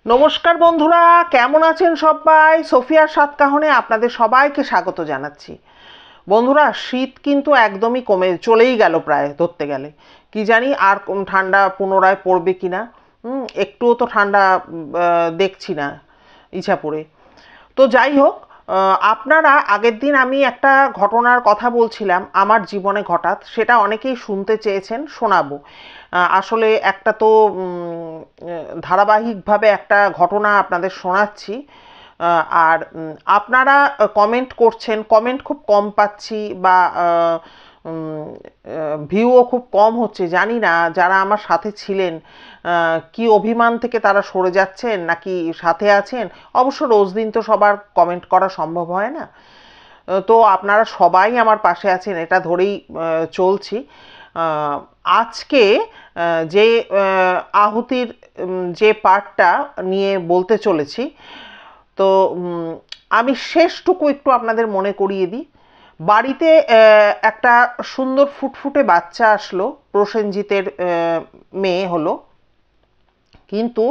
নমস্কার বন্ধুরা, কেমন আছেন সবাই? সোফিয়ার সাতকাহনে আপনাদের সবাইকে স্বাগত জানাচ্ছি। বন্ধুরা, শীত কিন্তু একদমই কমে চলেই গেল প্রায় ধরতে গেলে। কি জানি আর ঠান্ডা পুনরায় পড়বে কিনা। একটুও তো ঠান্ডা দেখছি না ইছাপুরে। তো যাই হোক, আপনারা আগের দিন আমি একটা ঘটনার কথা বলছিলাম আমার জীবনে ঘটাৎ, সেটা অনেকেই শুনতে চেয়েছেন, শোনাবো। আসলে একটা তো ধারাবাহিকভাবে একটা ঘটনা আপনাদের শোনাচ্ছি। আর আপনারা কমেন্ট করছেন, কমেন্ট খুব কম পাচ্ছি, বা ভিউও খুব কম হচ্ছে। জানি না যারা আমার সাথে ছিলেন কি অভিমান থেকে তারা সরে যাচ্ছেন নাকি সাথে আছেন। অবশ্য রোজ দিন তো সবার কমেন্ট করা সম্ভব হয় না। তো আপনারা সবাই আমার পাশে আছেন এটা ধরেই চলছি। আজকে যে আহুতির যে পার্টটা নিয়ে বলতে চলেছি, তো আমি শেষটুকু একটু আপনাদের মনে করিয়ে দিই। বাড়িতে একটা সুন্দর ফুটফুটে বাচ্চা আসলো, প্রসেনজিতের মেয়ে হলো, কিন্তু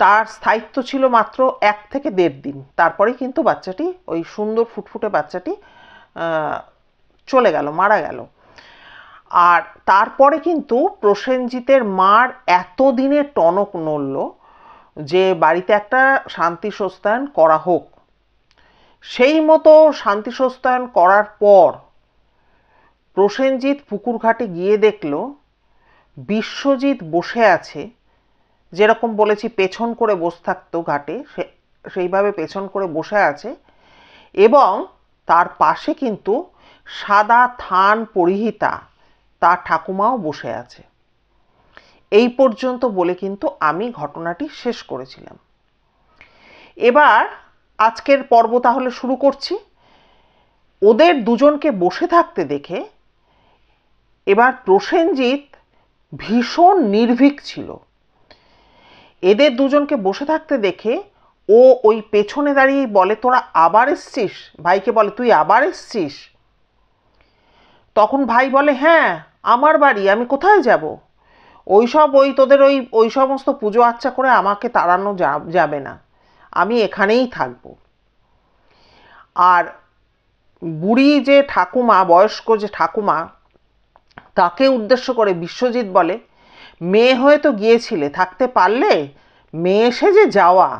তার স্থায়িত্ব ছিল মাত্র 1 থেকে 1.5 দিন। তারপরে কিন্তু বাচ্চাটি, ওই সুন্দর ফুটফুটে বাচ্চাটি চলে গেল, মারা গেল। আর তারপরে কিন্তু প্রসেনজিতের মার এতদিনের টনক নড়ল যে বাড়িতে একটা শান্তি সস্তায়ন করা হোক। সেই মতো শান্তি সস্তায়ন করার পর প্রসেনজিৎ পুকুর ঘাটে গিয়ে দেখল বিশ্বজিৎ বসে আছে। যেরকম বলেছি পেছন করে বসে থাকতো ঘাটে, সেইভাবে পেছন করে বসে আছে, এবং তার পাশে কিন্তু সাদা থান পরিহিতা তার ঠাকুমাও বসে আছে। এই পর্যন্ত বলে কিন্তু আমি ঘটনাটি শেষ করেছিলাম। এবার আজকের পর্ব তাহলে শুরু করছি। ওদের দুজনকে বসে থাকতে দেখে এবার প্রসেনজিৎ ভীষণ নির্ভীক ছিল। এদের দুজনকে বসে থাকতে দেখে ও ওই পেছনে দাঁড়িয়ে বলে, তোরা আবার এসছিস? ভাইকে বলে, তুই আবার এসছিস? তখন ভাই বলে, হ্যাঁ আমার বাড়ি, আমি কোথায় যাব? ওই তোদের ওই সমস্ত পুজো আচ্চা করে আমাকে তাড়ানো যাবে না, আমি এখানেই থাকবো। আর বুড়ি যে ঠাকুমা, বয়স্ক যে ঠাকুমা, তাকে উদ্দেশ্য করে বিশ্বজিৎ বলে, মেয়ে হয়ে তো গিয়েছিলে, থাকতে পারলে? মেয়ে সেজে যাওয়া।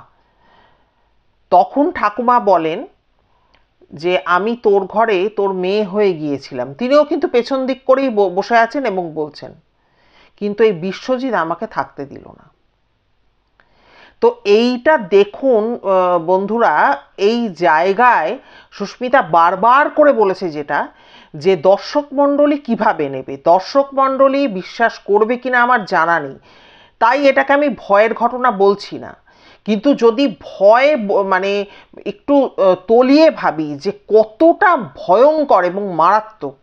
তখন ঠাকুমা বলেন যে আমি তোর ঘরে তোর মেয়ে হয়ে গিয়েছিলাম। তিনিও কিন্তু পেছন দিক করেই বসে আছেন এবং বলছেন, কিন্তু এই বিশ্বজিৎ আমাকে থাকতে দিল না। তো এইটা দেখুন বন্ধুরা, এই জায়গায় সুস্মিতা বারবার করে বলেছে যেটা, যে দর্শক মণ্ডলী কিভাবে নেবে, দর্শক মণ্ডলী বিশ্বাস করবে কিনা আমার জানা নেই। তাই এটাকে আমি ভয়ের ঘটনা বলছি না, কিন্তু যদি ভয় মানে একটু তলিয়ে ভাবি যে কতটা ভয়ঙ্কর এবং মারাত্মক।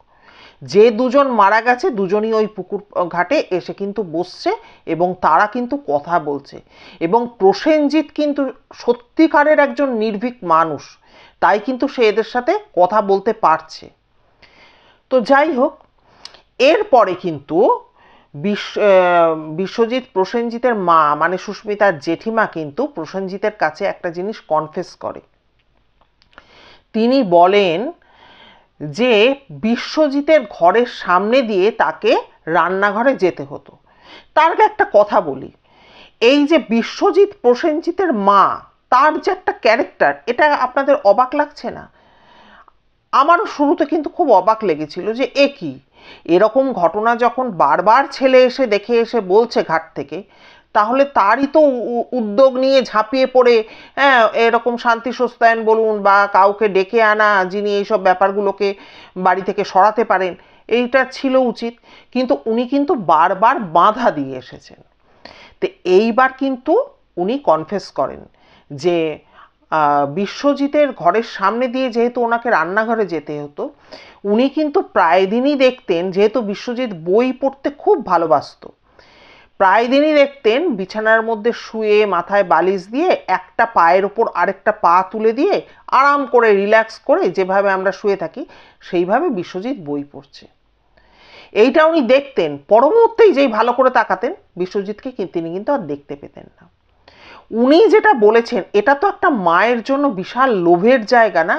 যে দুজন মারা গেছে দুজনই ওই পুকুর ঘাটে এসে কিন্তু বসছে এবং তারা কিন্তু কথা বলছে, এবং প্রসেনজিৎ কিন্তু সত্যিকারের একজন নির্ভীক মানুষ, তাই কিন্তু সে এদের সাথে কথা বলতে পারছে। তো যাই হোক, এরপরে কিন্তু বিশ্বজিৎ প্রসেনজিতের মা মানে সুস্মিতার জেঠিমা কিন্তু প্রসেনজিতের কাছে একটা জিনিস কনফেস করে। তিনি বলেন যে বিশ্বজিতের ঘরের সামনে দিয়ে তাকে রান্নাঘরে যেতে হতো। তার আগে একটা কথা বলি, এই যে বিশ্বজিৎ প্রসেনজিতের মা, তার যে একটা ক্যারেক্টার, এটা আপনাদের অবাক লাগছে না? আমারও শুরুতে কিন্তু খুব অবাক লেগেছিল যে এ কি, এরকম ঘটনা যখন বারবার ছেলে এসে দেখে এসে বলছে ঘাট থেকে, তাহলে তারই তো উদ্যোগ নিয়ে ঝাঁপিয়ে পড়ে, হ্যাঁ, এরকম শান্তি সস্তায়ন বলুন বা কাউকে ডেকে আনা যিনি এইসব ব্যাপারগুলোকে বাড়ি থেকে সরাতে পারেন, এইটা ছিল উচিত। কিন্তু উনি কিন্তু বারবার বাধা দিয়ে এসেছেন। তো এইবার কিন্তু উনি কনফেস করেন যে বিশ্বজিতের ঘরের সামনে দিয়ে যেহেতু ওনাকে রান্নাঘরে যেতে হতো, উনি কিন্তু প্রায় দিনই দেখতেন, যেহেতু বিশ্বজিৎ বই পড়তে খুব ভালোবাসত, প্রায় দিনই দেখতেন বিছানার মধ্যে শুয়ে মাথায় বালিশ দিয়ে একটা পায়ের ওপর আরেকটা পা তুলে দিয়ে আরাম করে রিল্যাক্স করে যেভাবে আমরা শুয়ে থাকি সেইভাবে বিশ্বজিৎ বই পড়ছে। এইটা উনি দেখতেন। পরমুহূর্তেই যেই ভালো করে তাকাতেন বিশ্বজিৎকে তিনি কিন্তু আর দেখতে পেতেন না। উনি যেটা বলেছেন এটা তো একটা মায়ের জন্য বিশাল লোভের জায়গা না,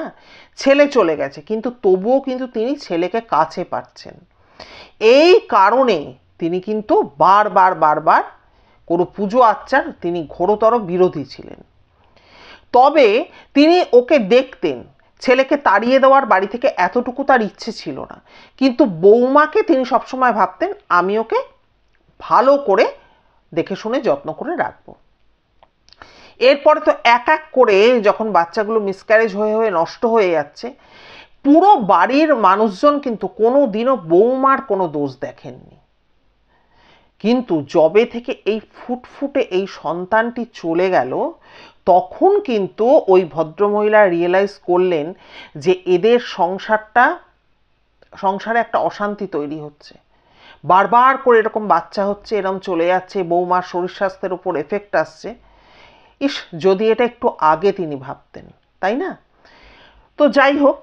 ছেলে চলে গেছে কিন্তু তবুও কিন্তু তিনি ছেলেকে কাছে পাচ্ছেন। এই কারণে তিনি কিন্তু বারবার বারবার কোনো পুজো আচ্চার তিনি ঘোরতর বিরোধী ছিলেন। তবে তিনি ওকে দেখতেন, ছেলেকে তাড়িয়ে দেওয়ার বাড়ি থেকে এতটুকু তার ইচ্ছে ছিল না, কিন্তু বৌমাকে তিনি সবসময় ভাবতেন আমি ওকে ভালো করে দেখে শুনে যত্ন করে রাখবো। এরপরে তো এক এক করে যখন বাচ্চাগুলো মিসক্যারেজ হয়ে হয়ে নষ্ট হয়ে যাচ্ছে, পুরো বাড়ির মানুষজন কিন্তু কোনো দিনও বৌমার কোনো দোষ দেখেননি। কিন্তু যবে থেকে এই ফুটফুটে এই সন্তানটি চলে গেল, তখন কিন্তু ওই ভদ্রমহিলা রিয়েলাইজ করলেন যে এদের সংসারে একটা অশান্তি তৈরি হচ্ছে, বারবার করে এরকম বাচ্চা হচ্ছে, এরকম চলে যাচ্ছে, বৌমার শরীর স্বাস্থ্যের উপর এফেক্ট আসছে। ইস, যদি এটা একটু আগে তিনি ভাবতেন, তাই না? তো যাই হোক,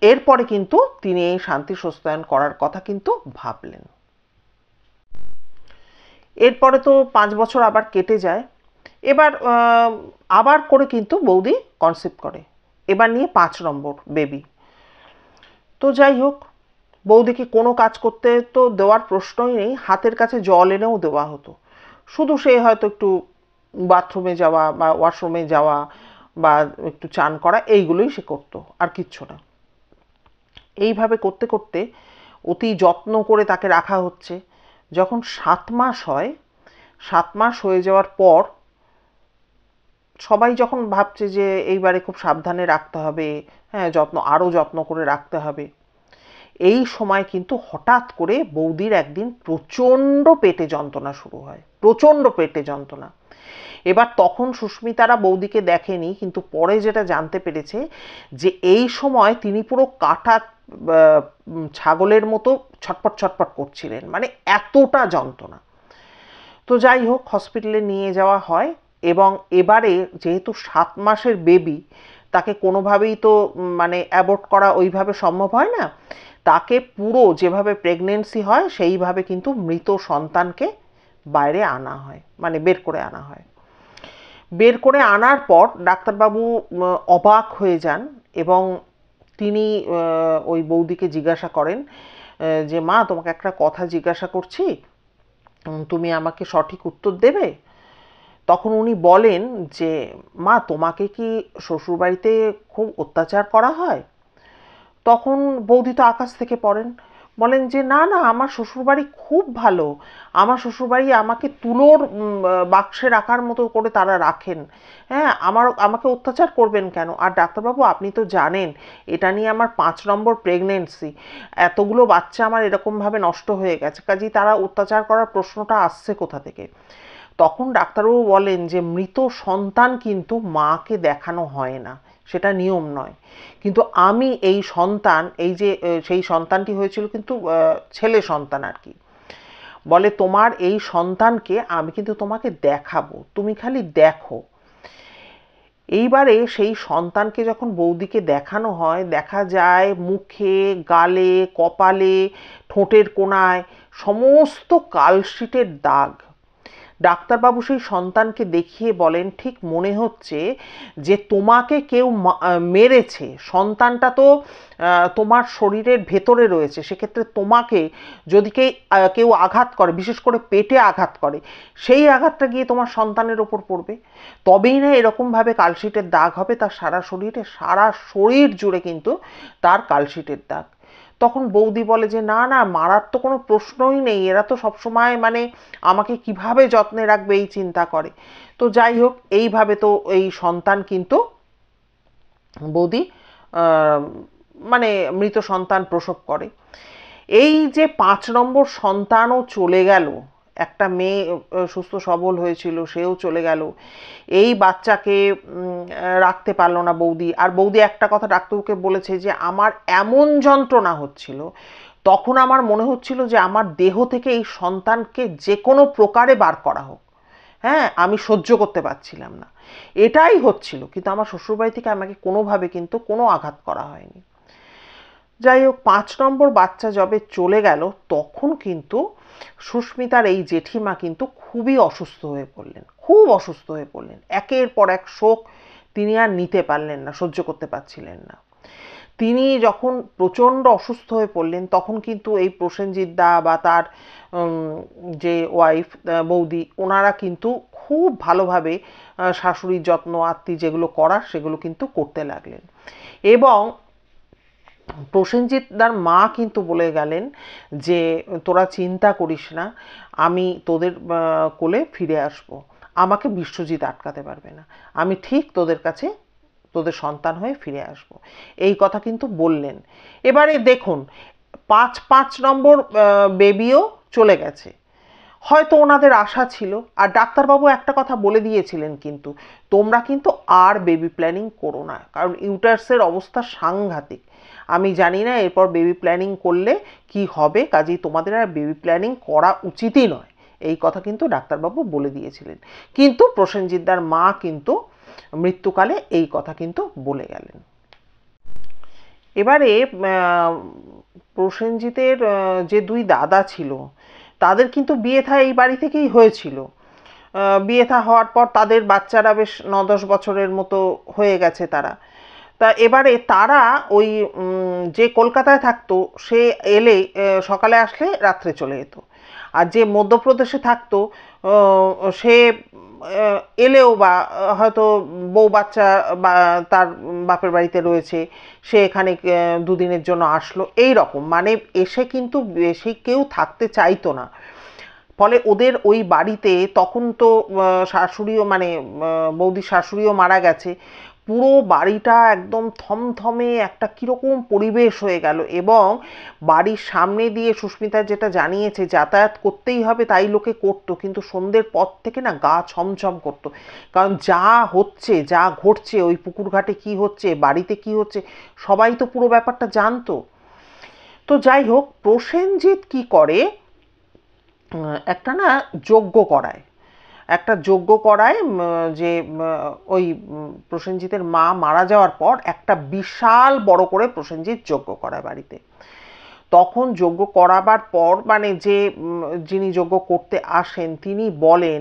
এরপরে কিন্তু তিনি এই শান্তি সস্তায়ন করার কথা কিন্তু ভাবলেন। এরপরে তো 5 বছর আবার কেটে যায়। এবার আবার করে কিন্তু বৌদি কনসিভ করে, এবার নিয়ে 5 নম্বর বেবি। তো যাই হোক, বৌদিকে কোনো কাজ করতে তো দেওয়ার প্রশ্নই নেই, হাতের কাছে জল এনেও দেওয়া হতো, শুধু সে হয়তো একটু বাথরুমে যাওয়া বা ওয়াশরুমে যাওয়া বা একটু চান করা, এইগুলোই সে করতো, আর কিচ্ছু না। এইভাবে করতে করতে অতি যত্ন করে তাকে রাখা হচ্ছে। যখন 7 মাস হয়, 7 মাস হয়ে যাওয়ার পর সবাই যখন ভাবছে যে এইবারে খুব সাবধানে রাখতে হবে, হ্যাঁ আরও যত্ন করে রাখতে হবে, এই সময় কিন্তু হঠাৎ করে বৌদির একদিন প্রচণ্ড পেটে যন্ত্রণা শুরু হয়, প্রচণ্ড পেটে যন্ত্রণা। এবার তখন সুস্মিতারা বৌদিকে দেখেনি, কিন্তু পরে যেটা জানতে পেরেছে যে এই সময় তিনি পুরো কাটা ছাগলের মতো ছটপট ছটপট করছিলেন, মানে এতটা যন্ত্রণা। তো যাই হোক, হসপিটালে নিয়ে যাওয়া হয়, এবং এবারে যেহেতু 7 মাসের বেবি, তাকে কোনোভাবেই তো মানে অ্যাবর্ট করা ওইভাবে সম্ভব হয় না, তাকে পুরো যেভাবে প্রেগনেন্সি হয় সেইভাবে কিন্তু মৃত সন্তানকে বাইরে আনা হয়, মানে বের করে আনা হয়। বের করে আনার পর ডাক্তারবাবু অবাক হয়ে যান, এবং তিনি ওই বৌদিকে জিজ্ঞাসা করেন যে মা, তোমাকে একটা কথা জিজ্ঞাসা করছি, তুমি আমাকে সঠিক উত্তর দেবে? তখন উনি বলেন যে মা, তোমাকে কি শ্বশুরবাড়িতে খুব অত্যাচার করা হয়? তখন বৌদি তো আকাশ থেকে পড়েন, বলেন যে না না, আমার শ্বশুরবাড়ি খুব ভালো, আমার শ্বশুরবাড়ি আমাকে তুলোর বাক্সে রাখার মতো করে তারা রাখেন, হ্যাঁ আমাকে অত্যাচার করবেন কেন? আর ডাক্তারবাবু, আপনি তো জানেন এটা নিয়ে আমার 5 নম্বর প্রেগনেন্সি, এতগুলো বাচ্চা আমার এরকমভাবে নষ্ট হয়ে গেছে, কাজেই তারা অত্যাচার করার প্রশ্নটা আসছে কোথা থেকে? তখন ডাক্তারবাবু বলেন যে মৃত সন্তান কিন্তু মাকে দেখানো হয় না, সেটা নিয়ম নয়, কিন্তু আমি এই সন্তান, এই যে সেই সন্তানটি হয়েছিল কিন্তু ছেলে সন্তান আর কি, বলে তোমার এই সন্তানকে আমি কিন্তু তোমাকে দেখাবো, তুমি খালি দেখো। এইবারে সেই সন্তানকে যখন বৌদিকে দেখানো হয়, দেখা যায় মুখে, গালে, কপালে, ঠোঁটের কোণায় সমস্ত কালশিটের দাগ। ডাক্তারবাবু সেই সন্তানকে দেখিয়ে বলেন, ঠিক মনে হচ্ছে যে তোমাকে কেউ মেরেছে, সন্তানটা তো তোমার শরীরের ভেতরে রয়েছে, সেক্ষেত্রে তোমাকে যদি কেউ আঘাত করে, বিশেষ করে পেটে আঘাত করে, সেই আঘাতটা গিয়ে তোমার সন্তানের ওপর পড়বে, তবেই না এরকমভাবে কালশিটের দাগ হবে তার সারা শরীরে, সারা শরীর জুড়ে কিন্তু তার কালশিটের দাগ। তখন বৌদি বলে যে না না, মারার তো কোনো প্রশ্নই নেই, এরা তো সবসময় মানে আমাকে কিভাবে যত্নে রাখবে এই চিন্তা করে। তো যাই হোক, এইভাবে তো এই সন্তান কিন্তু বৌদি মানে মৃত সন্তান প্রসব করে। এই যে 5 নম্বর সন্তানও চলে গেল, একটা মেয়ে সুস্থ সবল হয়েছিল, সেও চলে গেল, এই বাচ্চাকে রাখতে পারলো না বৌদি। আর বৌদি একটা কথা ডাক্তারকে বলেছে যে আমার এমন যন্ত্রণা হচ্ছিল, তখন আমার মনে হচ্ছিল যে আমার দেহ থেকে এই সন্তানকে যে কোনো প্রকারে বার করা হোক, হ্যাঁ আমি সহ্য করতে পারছিলাম না, এটাই হচ্ছিল, কিন্তু আমার শ্বশুরবাড়ি থেকে আমাকে কোনোভাবে কিন্তু কোনো আঘাত করা হয়নি। যাই হোক, 5 নম্বর বাচ্চা যবে চলে গেল, তখন কিন্তু সুস্মিতার এই জেঠিমা কিন্তু খুবই অসুস্থ হয়ে পড়লেন, খুব অসুস্থ হয়ে পড়লেন। একের পর এক শোক তিনি আর নিতে পারলেন না, সহ্য করতে পারছিলেন না। তিনি যখন প্রচণ্ড অসুস্থ হয়ে পড়লেন তখন কিন্তু এই প্রসেনজিৎ দা বা তার যে ওয়াইফ বৌদি, ওনারা কিন্তু খুব ভালোভাবে শাশুড়ির যত্ন আত্মি যেগুলো করার সেগুলো কিন্তু করতে লাগলেন। এবং প্রসেনজিৎ দার মা কিন্তু বলে গেলেন যে তোরা চিন্তা করিস না, আমি তোদের কোলে ফিরে আসব, আমাকে বিশ্বজিৎ আটকাতে পারবে না, আমি ঠিক তোদের কাছে তোদের সন্তান হয়ে ফিরে আসব, এই কথা কিন্তু বললেন। এবারে দেখুন 5 নম্বর বেবিও চলে গেছে, হয়তো ওনাদের আশা ছিল। আর ডাক্তারবাবু একটা কথা বলে দিয়েছিলেন কিন্তু, তোমরা কিন্তু আর বেবি প্ল্যানিং করো না, কারণ ইউটারাসের অবস্থা সাংঘাতিক। আমি জানি না এরপর বেবি প্ল্যানিং করলে কি হবে, কাজেই তোমাদের আর বেবি প্ল্যানিং করা উচিতই নয়, এই কথা কিন্তু ডাক্তারবাবু বলে দিয়েছিলেন। কিন্তু প্রসেনজিৎদার মা কিন্তু মৃত্যুকালে এই কথা কিন্তু বলে গেলেন। এবারে প্রসেনজিতের যে দুই দাদা ছিল তাদের কিন্তু বিয়ে থা এই বাড়ি থেকেই হয়েছিল। বিয়ে থা হওয়ার পর তাদের বাচ্চারা বেশ 9-10 বছরের মতো হয়ে গেছে তারা। তা এবারে তারা ওই যে কলকাতায় থাকতো সে এলে সকালে আসলে রাত্রে চলে যেত, আর যে মধ্যপ্রদেশে থাকতো সে এলেও বা হয়তো বউ বাচ্চা বা তার বাপের বাড়িতে রয়েছে, সে এখানে দুদিনের জন্য আসলো, এই রকম মানে এসে কিন্তু বেশি কেউ থাকতে চাইতো না। ফলে ওদের ওই বাড়িতে তখন তো শাশুড়িও মানে বৌদির শাশুড়িও মারা গেছে, পুরো বাড়িটা একদম থমথমে একটা কীরকম পরিবেশ হয়ে গেল। এবং বাড়ির সামনে দিয়ে সুস্মিতা যেটা জানিয়েছে যাতায়াত করতেই হবে তাই লোকে করতো, কিন্তু সন্ধ্যের পর থেকে না গা ছমছম করতো, কারণ যা হচ্ছে যা ঘটছে ওই পুকুর ঘাটে কী হচ্ছে, বাড়িতে কি হচ্ছে, সবাই তো পুরো ব্যাপারটা জানতো। তো যাই হোক, প্রসেনজিৎ কি করে, একটা না যজ্ঞ করায়, একটা যজ্ঞ করায় যে ওই প্রসেনজিতের মা মারা যাওয়ার পর একটা বিশাল বড় করে প্রসেনজিৎ যজ্ঞ করায় বাড়িতে। তখন যজ্ঞ করাবার পর মানে যে যিনি যজ্ঞ করতে আসেন তিনি বলেন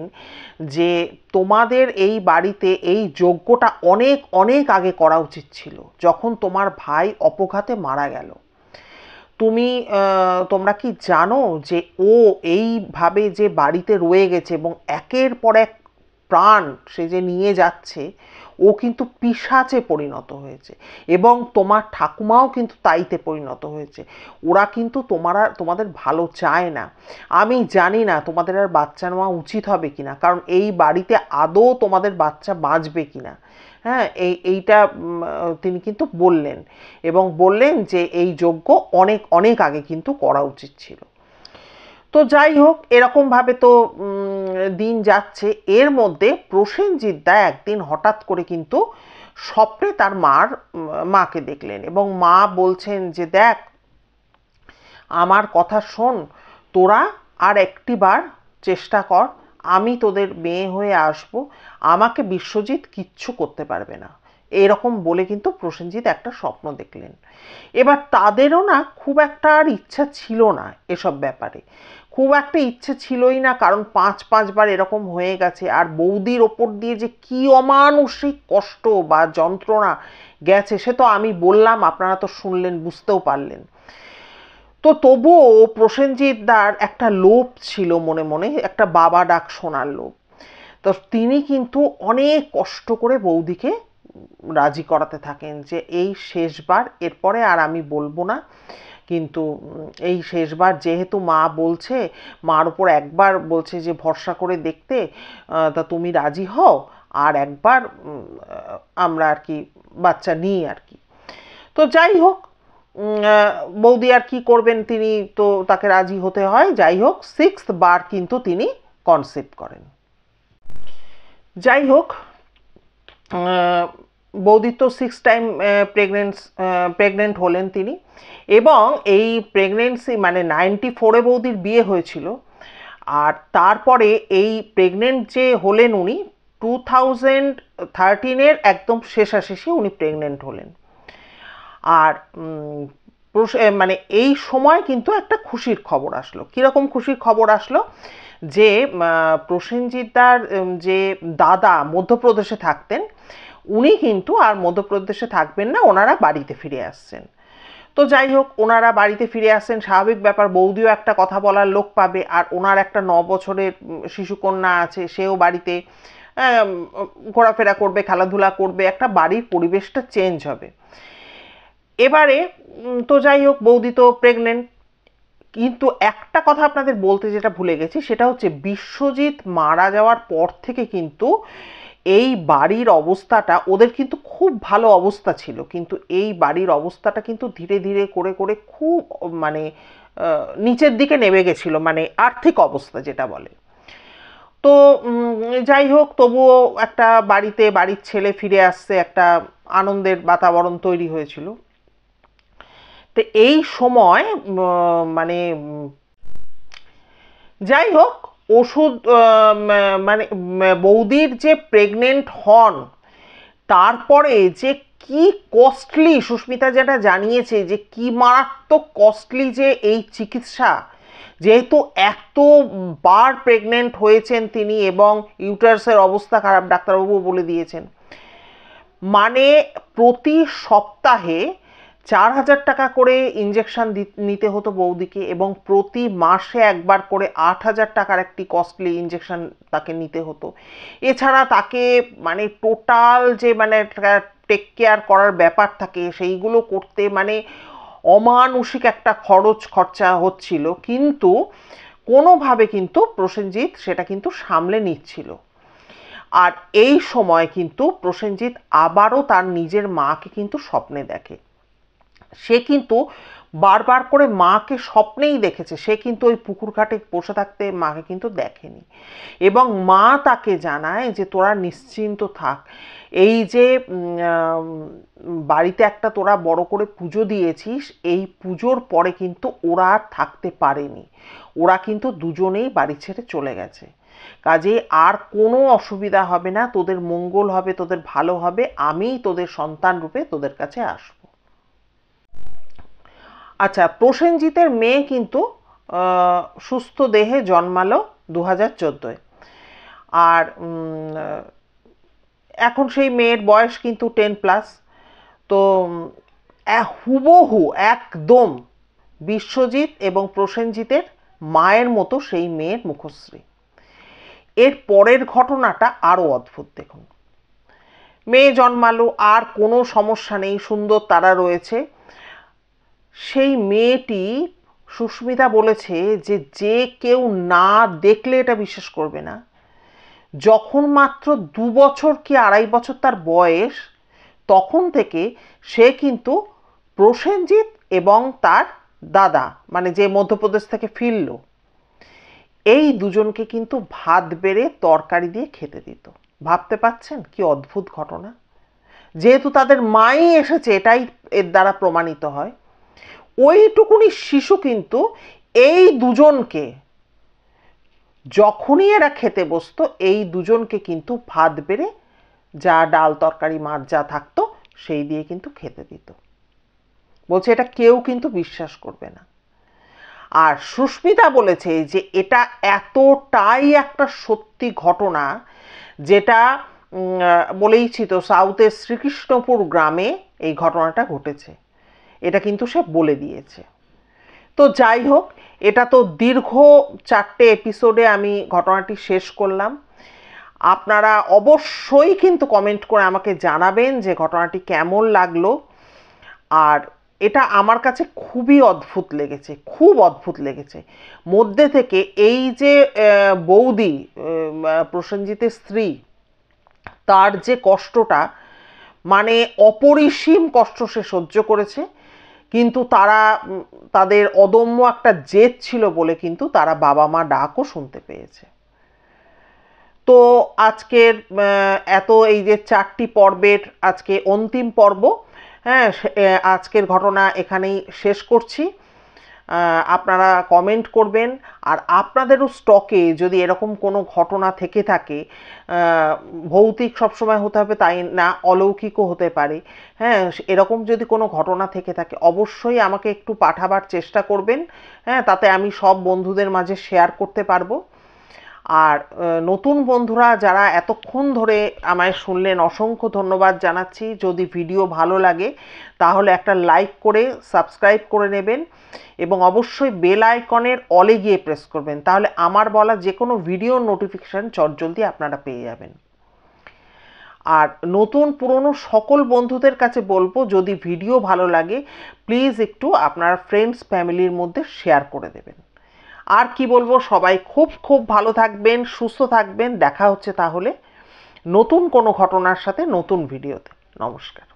যে তোমাদের এই বাড়িতে এই যজ্ঞটা অনেক অনেক আগে করা উচিত ছিল, যখন তোমার ভাই অপঘাতে মারা গেল। তোমরা কি জানো যে ও এইভাবে যে বাড়িতে রয়ে গেছে এবং একের পর এক প্রাণ সে যে নিয়ে যাচ্ছে, ও কিন্তু পিশাচে পরিণত হয়েছে, এবং তোমার ঠাকুমাও কিন্তু তাইতে পরিণত হয়েছে। ওরা কিন্তু তোমাদের ভালো চায় না। আমি জানি না তোমাদের আর বাচ্চা নেওয়া উচিত হবে কিনা, কারণ এই বাড়িতে আদৌ তোমাদের বাচ্চা বাঁচবে কিনা। হ্যাঁ, এইটা তিনি কিন্তু বললেন, এবং বললেন যে এই যজ্ঞ অনেক অনেক আগে কিন্তু করা উচিত ছিল। তো যাই হোক, এরকমভাবে তো দিন যাচ্ছে। এর মধ্যে প্রসেনজিৎ দা একদিন হঠাৎ করে কিন্তু স্বপ্নে তার মাকে দেখলেন, এবং মা বলছেন যে দেখ আমার কথা শোন, তোরা আর একটিবার চেষ্টা কর, আমি তোদের মেয়ে হয়ে আসব, আমাকে বিশ্বজিৎ কিচ্ছু করতে পারবে না, এরকম বলে কিন্তু প্রসেনজিৎ একটা স্বপ্ন দেখলেন। এবার তাদেরও না খুব একটা আর ইচ্ছা ছিল না এসব ব্যাপারে, খুব একটা ইচ্ছে ছিলই না, কারণ 5-5বার এরকম হয়ে গেছে। আর বৌদির ওপর দিয়ে যে কি অমানসিক কষ্ট বা যন্ত্রণা গেছে সে তো আমি বললাম, আপনারা তো শুনলেন, বুঝতেও পারলেন। তো তবুও প্রসেনজিৎ দার একটা লোভ ছিল মনে মনে, একটা বাবা ডাক শোনার লোভ। তো তিনি কিন্তু অনেক কষ্ট করে বৌদিকে রাজি করাতে থাকেন যে এই শেষবার, এরপরে আর আমি বলবো না, কিন্তু এই শেষবার যেহেতু মা বলছে, মার উপর একবার বলছে যে ভরসা করে দেখতে, তা তুমি রাজি হও, আর একবার আমরা আর কি বাচ্চা নিই আর কি। তো যাই হোক, বৌদি আর কি করবেন, তিনি তো তাকে রাজি হতে হয়। যাই হোক, 6th বার কিন্তু তিনি কনসেপ্ট করেন। যাই হোক, বৌদি তো 6 টাইম প্রেগনেন্ট হলেন তিনি, এবং এই প্রেগনেন্সি মানে 94-এ বৌদির বিয়ে হয়েছিল, আর তারপরে এই প্রেগনেন্ট যে হলেন উনি 2013-এর একদম শেষাশেষি উনি প্রেগনেন্ট হলেন। আর মানে এই সময় কিন্তু একটা খুশির খবর আসলো। কীরকম খুশির খবর আসলো, যে প্রসেনজিৎদার যে দাদা মধ্যপ্রদেশে থাকতেন, উনি কিন্তু আর মধ্যপ্রদেশে থাকবেন না, ওনারা বাড়িতে ফিরে আসছেন। তো যাই হোক, ওনারা বাড়িতে ফিরে আসছেন, স্বাভাবিক ব্যাপার, বৌদিও একটা কথা বলার লোক পাবে, আর ওনার একটা 9 বছরের শিশুকন্যা আছে, সেও বাড়িতে ঘোরাফেরা করবে, খেলাধুলা করবে, একটা বাড়ির পরিবেশটা চেঞ্জ হবে। এবারে তো যাই হোক, বৌদি তো প্রেগনেন্ট। কিন্তু একটা কথা আপনাদের বলতে যেটা ভুলে গেছি, সেটা হচ্ছে বিশ্বজিৎ মারা যাওয়ার পর থেকে কিন্তু এই বাড়ির অবস্থাটা, ওদের কিন্তু খুব ভালো অবস্থা ছিল, কিন্তু এই বাড়ির অবস্থাটা কিন্তু ধীরে ধীরে করে করে খুব মানে নিচের দিকে নেমে গেছিল, মানে আর্থিক অবস্থা যেটা বলে। তো যাই হোক, তবুও একটা বাড়িতে বাড়ির ছেলে ফিরে আসছে, একটা আনন্দের বাতাবরণ তৈরি হয়েছিল। তো এই সময় মানে যাই হোক, ওষুধ মানে বৌদির যে প্রেগনেন্ট হন, তারপরে যে কি কস্টলি, সুস্মিতা যেটা জানিয়েছে যে কি মারাত্মক কস্টলি যে এই চিকিৎসা, যেহেতু এতবার প্রেগনেন্ট হয়েছেন তিনি এবং ইউটারাসের অবস্থা খারাপ, ডাক্তারবাবু বলে দিয়েছেন। মানে প্রতি সপ্তাহে 4,000 টাকা করে ইঞ্জেকশন নিতে হতো বৌদিকে, এবং প্রতি মাসে একবার করে 8,000 টাকার একটি কস্টলি ইঞ্জেকশন তাকে নিতে হতো। এছাড়া তাকে মানে টোটাল যে মানে টেক কেয়ার করার ব্যাপার থাকে, সেইগুলো করতে মানে অমানুষিক একটা খরচা হচ্ছিল, কিন্তু কোনোভাবে কিন্তু প্রসেনজিৎ সেটা কিন্তু সামলে নিচ্ছিল। আর এই সময় কিন্তু প্রসেনজিৎ আবারও তার নিজের মাকে কিন্তু স্বপ্নে দেখে। সে কিন্তু বারবার করে মাকে স্বপ্নেই দেখেছে, সে কিন্তু ওই পুকুর ঘাটে বসে থাকতে মাকে কিন্তু দেখেনি। এবং মা তাকে জানায় যে তোরা নিশ্চিন্ত থাক, এই যে বাড়িতে একটা তোরা বড় করে পুজো দিয়েছিস, এই পুজোর পরে কিন্তু ওরা আর থাকতে পারেনি, ওরা কিন্তু দুজনেই বাড়ি ছেড়ে চলে গেছে, কাজেই আর কোনো অসুবিধা হবে না, তোদের মঙ্গল হবে, তোদের ভালো হবে, আমিই তোদের সন্তান রূপে তোদের কাছে আসব। আচ্ছা, প্রসেনজিতের মেয়ে কিন্তু সুস্থ দেহে জন্মালো 2014-এ। আর এখন সেই মেয়ের বয়স কিন্তু 10+। তো হুবহু একদম বিশ্বজিৎ এবং প্রসেনজিতের মায়ের মতো সেই মেয়ের মুখশ্রী। এর পরের ঘটনাটা আরও অদ্ভুত, দেখুন। মেয়ে জন্মালো, আর কোনো সমস্যা নেই, সুন্দর তারা রয়েছে। সেই মেয়েটি, সুস্মিতা বলেছে যে যে কেউ না দেখলে এটা বিশ্বাস করবে না, যখন মাত্র 2 বছর কি 2.5 বছর তার বয়স, তখন থেকে সে কিন্তু প্রসেনজিৎ এবং তার দাদা, মানে যে মধ্যপ্রদেশ থেকে ফিরল, এই দুজনকে কিন্তু ভাত বেড়ে তরকারি দিয়ে খেতে দিত। ভাবতে পাচ্ছেন কি অদ্ভুত ঘটনা? যেহেতু তাদের মাই এসেছে, এটাই এর দ্বারা প্রমাণিত হয়। ওইটুকুনি শিশু কিন্তু এই দুজনকে, যখনই এরা খেতে বসতো, এই দুজনকে কিন্তু ভাত বেড়ে যা ডাল তরকারি মাছ যা থাকতো সেই দিয়ে কিন্তু খেতে দিত। বলছে এটা কেউ কিন্তু বিশ্বাস করবে না। আর সুস্মিতা বলেছে যে এটা এতটাই একটা সত্যি ঘটনা, যেটা বলেইছি তো, সাউথের শ্রীকৃষ্ণপুর গ্রামে এই ঘটনাটা ঘটেছে, এটা কিন্তু সে বলে দিয়েছে। তো যাই হোক, এটা তো দীর্ঘ 4টে এপিসোডে আমি ঘটনাটি শেষ করলাম। আপনারা অবশ্যই কিন্তু কমেন্ট করে আমাকে জানাবেন যে ঘটনাটি কেমন লাগলো। আর এটা আমার কাছে খুবই অদ্ভুত লেগেছে, খুব অদ্ভুত লেগেছে। মধ্যে থেকে এই যে বৌদি, প্রসেনজিতের স্ত্রী, তার যে কষ্টটা, মানে অপরিসীম কষ্ট সে সহ্য করেছে, কিন্তু তারা, তাদের অদম্য একটা জেদ ছিল বলে কিন্তু তারা বাবা মা ডাকও শুনতে পেয়েছে। তো আজকের এত এই যে 4টি পর্বের আজকে অন্তিম পর্ব, হ্যাঁ, আজকের ঘটনা এখানেই শেষ করছি। আপনারা কমেন্ট করবেন, আর আপনাদেরও স্টকে যদি এরকম কোনো ঘটনা থেকে থাকে, ভৌতিক সবসময় হতে হবে তাই না, অলৌকিকও হতে পারে, হ্যাঁ, এরকম যদি কোনো ঘটনা থেকে থাকে অবশ্যই আমাকে একটু পাঠাবার চেষ্টা করবেন, হ্যাঁ, তাতে আমি সব বন্ধুদের মাঝে শেয়ার করতে পারবো। আর নতুন বন্ধুরা যারা এতক্ষণ ধরে আমায় শুনলেন, অসংখ্য ধন্যবাদ জানাচ্ছি। যদি ভিডিও ভালো লাগে তাহলে একটা লাইক করে সাবস্ক্রাইব করে নেবেন এবং অবশ্যই বেল আইকনের অলে গিয়ে প্রেস করবেন, তাহলে আমার বলা যে কোনো ভিডিওর নোটিফিকেশান চটজলদি আপনারা পেয়ে যাবেন। আর নতুন পুরনো সকল বন্ধুদের কাছে বলবো, যদি ভিডিও ভালো লাগে প্লিজ একটু আপনার ফ্রেন্ডস ফ্যামিলির মধ্যে শেয়ার করে দেবেন। আর কি বলবো, সবাই খুব খুব ভালো থাকবেন, সুস্থ থাকবেন। দেখা হচ্ছে তাহলে নতুন কোনো ঘটনার সাথে নতুন ভিডিওতে। নমস্কার।